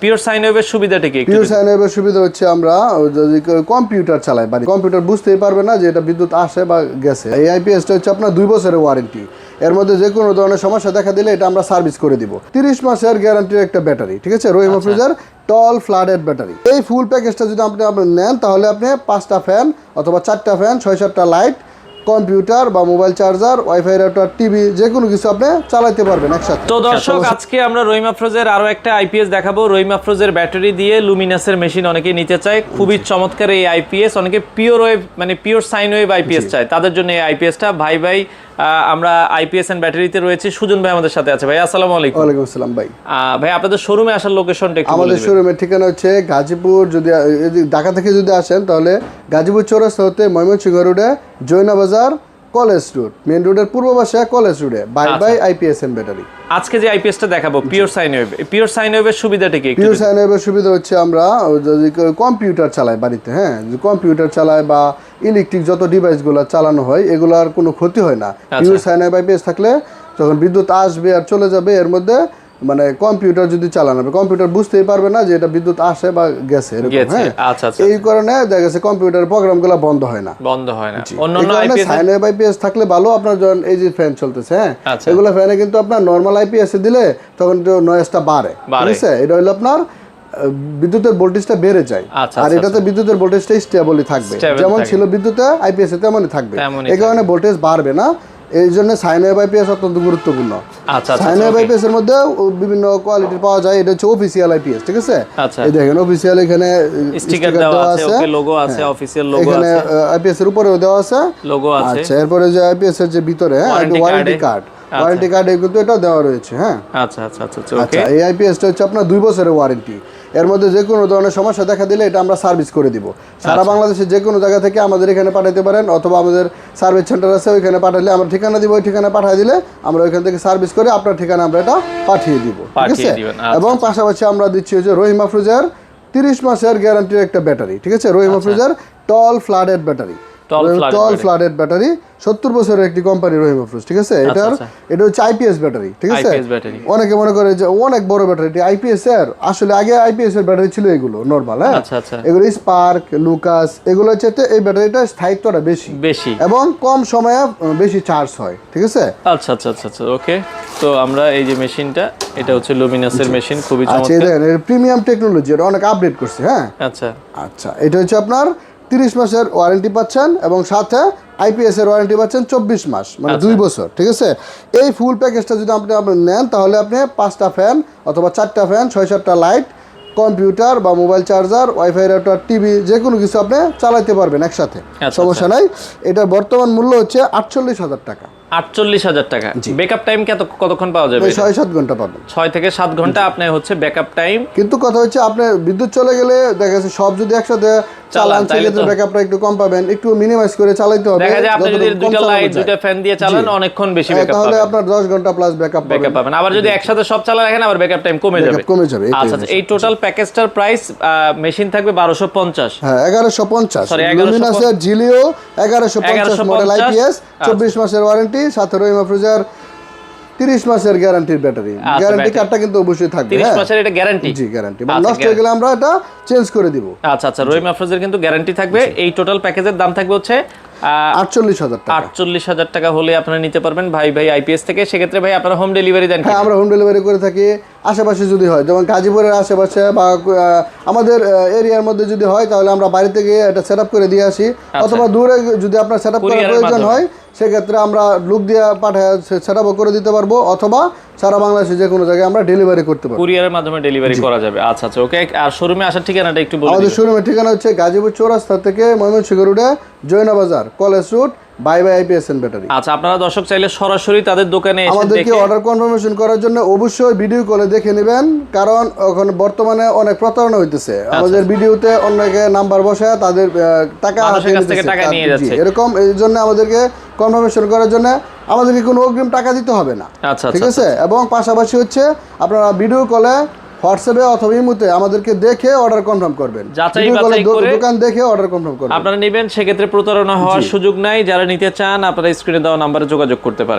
Pure sine ওয়েভের সুবিধাটা কি? পিওর সাইন ওয়েভের সুবিধা হচ্ছে আমরা যদি কম্পিউটার চালাই বাড়ি, কম্পিউটার বুঝতেই পারবে না যে এটা বিদ্যুৎ আসে বা গেছে। এই আইপিএসটা হচ্ছে আপনার 2 বছরের ওয়ারেন্টি। এর মধ্যে যে কোনো ধরনের সমস্যা দেখা দিলে এটা আমরা সার্ভিস করে দিব। 30 মাসের গ্যারান্টির একটা ব্যাটারি, ঠিক আছে, রহিমা ফ্রিজার টল ফ্লাডেড ব্যাটারি। এই ফুল প্যাকেজটা যদি আপনি নেন তাহলে আপনি 5টা ফ্যান অথবা 4টা ফ্যান, 6-7টা লাইট, কম্পিউটার বা mobile charger, wifi router, TV, যে কোনো কিছু আপনি চালাতে পারবেন একসাথে। তো দর্শক, আজকে আমরা রহিম আফরোজের আরো একটা আইপিএস দেখাবো। রহিম আফরোজের ব্যাটারি দিয়ে লুমিনাসের মেশিন অনেকে নিতে চায়, খুবই চমৎকার এই আইপিএস। অনেকে পিওর ওয়েভ মানে পিওর সাইন ওয়েভ আইপিএস চায়, তাদের জন্য এই আইপিএসটা। ভাই আমরা আইপিএস এন্ড ব্যাটারিতে রয়েছে। সুজন ভাই আমাদের সাথে আছে। ভাই আসসালামু আলাইকুম। ওয়ালাইকুম আসসালাম ভাই। ভাই আপনাদের শোরুমে আসার লোকেশনটা একটু বলে দিবেন। আমাদের শোরুমের ঠিকানা হচ্ছে গাজীপুর। যদি ঢাকা থেকে যদি আসেন তাহলে গাজীপুর চৌরাস্তা হতে ময়মনসিংহ রোডে Joina Bazar college road, main রোডের পূর্ব পাশে কলেজ রোডে বাই আইপিএস এন্ড ব্যাটারি। আজকে যে আইপিএসটা দেখাবো pure sine wave, pure sine ওয়েভের সুবিধাটা কি? পিওর সাইন ওয়েভের সুবিধা হচ্ছে আমরা যদি কম্পিউটার চালাই বাড়িতে, হ্যাঁ, কম্পিউটার চালায় বা ইলেকট্রিক যত ডিভাইসগুলো চালানো হয় এগুলোর কোনো ক্ষতি হয় না। পিওর সাইন ওয়েভ আইপিএস থাকলে যখন বিদ্যুৎ আসবে আর চলে যাবে এর মধ্যে মানে কম্পিউটার যদি চালানো হবে, কম্পিউটার বুঝতেই পারবে না যে এটা বিদ্যুৎ আসে বা গেছে, এরকম। হ্যাঁ, এই কারণে দেখা গেছে কম্পিউটার প্রোগ্রামগুলো বন্ধ হয় না। অন্যান্য আইপিএস সাইন ওয়েভ আইপিএস থাকলে ভালো। আপনার যখন এই যে ফ্যান চলতেছে, হ্যাঁ, এগুলো ফ্যানে কিন্তু আপনার নরমাল আইপিএস এ দিলে তখন নয়েজটা বাড়ে, ঠিক আছে। এটা হলো আপনার বিদ্যুতের ভোল্টেজটা বেড়ে যায়, আর এটাতে বিদ্যুতের ভোল্টেজটা স্টেবলই থাকবে, যেমন ছিল বিদ্যুতে আইপিএস এ তেমনই থাকবে। এই কারণে ভোল্টেজ বাড়বে না। এই জন্য সাইন ওয়েভ আইপিএস অত্যন্ত গুরুত্বপূর্ণ। সাইন ওয়েভ আইপিএস এর মধ্যে বিভিন্ন কোয়ালিটির পাওয়া যায়। এটা হচ্ছে অফিসিয়াল আইপিএস, ঠিক আছে। এই দেখেন অফিসিয়াল, এখানে স্টিকার দেওয়া আছে, ওকে লোগো আছে, অফিসিয়াল লোগো আছে, এখানে আইপিএস এর উপরেও দেওয়া আছে লোগো আছে। আচ্ছা, এরপরে যে আইপিএস এর যে ভিতরে ওয়ারেন্টি কার্ড, ওয়ারেন্টি কার্ড কিন্তু এটা দেওয়া রয়েছে। হ্যাঁ, আচ্ছা, ওকে। এই আইপিএসটা হচ্ছে আপনার 2 বছরের ওয়ারেন্টি। এর মধ্যে যে কোনো ধরনের সমস্যা দেখা দিলে এটা আমরা সার্ভিস করে দিব। সারা বাংলাদেশে যে কোনো জায়গা থেকে আমাদের এখানে পাঠাতে পারেন, অথবা আমাদের সার্ভিস সেন্টার আছে ওইখানে পাঠালে আমরা ঠিকানা দিব, ওই ঠিকানা পাঠিয়ে দিলে আমরা ওইখান থেকে সার্ভিস করে আপনার ঠিকানা আমরা এটা পাঠিয়ে দিব, ঠিক আছে। এবং পাশাপাশি আমরা দিচ্ছি হচ্ছে রহিম আফরোজার 30 মাসের গ্যারান্টির একটা ব্যাটারি, ঠিক আছে, রহিম আফরোজার টল ফ্লাডেড ব্যাটারি। টল ফ্লাডেড ব্যাটারি 70 বছরের একটি কোম্পানি রহিম আফরোজ, ঠিক আছে। এটা হচ্ছে আইপিএস ব্যাটারি, ঠিক আছে। অনেকে মনে করে যে অনেক বড় ব্যাটারি, আইপিএস এর আসলে আগে আইপিএস এর ব্যাটারি ছিল এগুলো নরমাল, হ্যাঁ, এগুলো স্পার্ক, লুকাস, এগুলো হচ্ছে এই ব্যাটারিটা স্থায়িত্বটা বেশি এবং কম সময়ে বেশি চার্জ হয়, ঠিক আছে। আচ্ছা, ওকে। তো আমরা এই যে মেশিনটা, এটা হচ্ছে লুমিনাসের মেশিন, খুবই চমৎকার। আচ্ছা, এটা প্রিমিয়াম টেকনোলজি, এটা অনেক আপডেট করছে। হ্যাঁ, আচ্ছা, এটা হচ্ছে আপনার 30 মাসের ওয়ারেন্টি পাচ্ছেন এবং সাথে আইপিএস এর ওয়ারেন্টি পাচ্ছেন 24 মাস, মানে 2 বছর, ঠিক আছে। এই ফুল প্যাকেজটা যদি আপনি নেন তাহলে আপনি 5টা ফ্যান অথবা 4টা ফ্যান, 6-7টা লাইট, কম্পিউটার বা mobile charger, wifi router, TV, যে কোনো কিছু আপনি চালাতে পারবেন একসাথে, সমস্যা নাই। এটার বর্তমান মূল্য হচ্ছে 48,000 টাকা। 48,000 টাকা। ব্যাকআপ টাইম কতক্ষণ পাওয়া যাবে? 6-7 ঘন্টা পাবেন। 6 থেকে 7 ঘন্টা আপনার হচ্ছে ব্যাকআপ টাইম। কিন্তু কথা হচ্ছে আপনার বিদ্যুৎ চলে গেলে দেখা যাচ্ছে সব যদি একসাথে চালান সেক্ষেত্রে ব্যাকআপটা একটু কম পাবেন, একটু মিনিমাইজ করে চালাতে হবে। দেখা যায় আপনি যদি দুটো লাইট, দুটো ফ্যান দিয়ে চালান অনেকক্ষণ বেশি ব্যাকআপ পাবেন, তাহলে আপনার 10 ঘন্টা প্লাস ব্যাকআপ পাবেন। আবার যদি একসাথে সব চালান রাখেন আবার ব্যাকআপ টাইম কমে যাবে। আচ্ছা, এই টোটাল প্যাকেজটার প্রাইস মেশিন থাকবে 1250। হ্যাঁ, 1150। লুমিনাসের জিলিও 1150 মডেল আইপিএস, 24 মাসের ওয়ারেন্টি, সাথে রহিম আফরোজার 30 মাসের গ্যারান্টির ব্যাটারি। গ্যারান্টি কার্ডটা কিন্তু অবশ্যই থাকবে। 30 মাসের এটা গ্যারান্টি? জি, গ্যারান্টি। মানে নষ্ট হয়ে গেলে আমরা এটা চেঞ্জ করে দিব। আচ্ছা, রহিম আফরোজের কিন্তু গ্যারান্টি থাকবে। এই টোটাল প্যাকেজের দাম থাকবে হচ্ছে 48,000 টাকা। 48,000 টাকা হলে আপনারা নিতে পারবেন ভাই আইপিএস থেকে। সেক্ষেত্রে ভাই আপনারা হোম ডেলিভারি দেন? হ্যাঁ, আমরা হোম ডেলিভারি করে থাকি। আশেপাশে যদি হয়, যেমন গাজীপুরের আশেপাশে বা আমাদের এরিয়ার মধ্যে যদি হয় তাহলে আমরা বাড়ি থেকে এটা সেট আপ করে দিয়ে আসি, অথবা দূরে যদি আপনার সেট আপ করার প্রয়োজন হয় সেক্ষেত্রে আমরা লোক দিয়ে পাঠায় সেট আপ করে দিতে পারবো, অথবা সারা বাংলাদেশে যে কোনো জায়গায় আমরা ডেলিভারি করতে পারবো, কুরিয়ারের মাধ্যমে ডেলিভারি করা যাবে। আচ্ছা, ওকে। আর শোরুমে আসার ঠিকানাটা একটু বলুন। আমাদের শোরুমের ঠিকানা হচ্ছে গাজীপুর চৌরাস্তা থেকে ময়মনসিংহ রোডে Joina Bazar college road by IPS and battery. আচ্ছা, আপনারা দর্শক চাইলে সরাসরি তাদের দোকানে এসে আমাদেরকে অর্ডার কনফার্মেশন করার জন্য অবশ্যই ভিডিও কলে দেখে নেবেন, কারণ এখন বর্তমানে অনেক প্রতারণা হইতেছে। আমাদের ভিডিওতে অনেকে নাম্বার বসায় তাদের টাকা নিয়ে যাচ্ছে, এরকম। এই জন্য আমাদেরকে কনফার্মেশন করার জন্য আমাদেরকে কোনো অগ্রিম টাকা দিতে হবে না, ঠিক আছে। এবং পাশাপাশি হচ্ছে আপনারা ভিডিও কলে, হোয়াটসঅ্যাপে অথবা ইমোতে আমাদেরকে দেখে অর্ডার কনফার্ম করবেন, দোকান দেখে অর্ডার কনফার্ম করবেন। আপনারা নেবেন, সেক্ষেত্রে প্রতারণা হওয়ার সুযোগ নাই। যারা নিতে চান আপনারা স্ক্রিনে দেওয়া নাম্বারে যোগাযোগ করতে পারেন।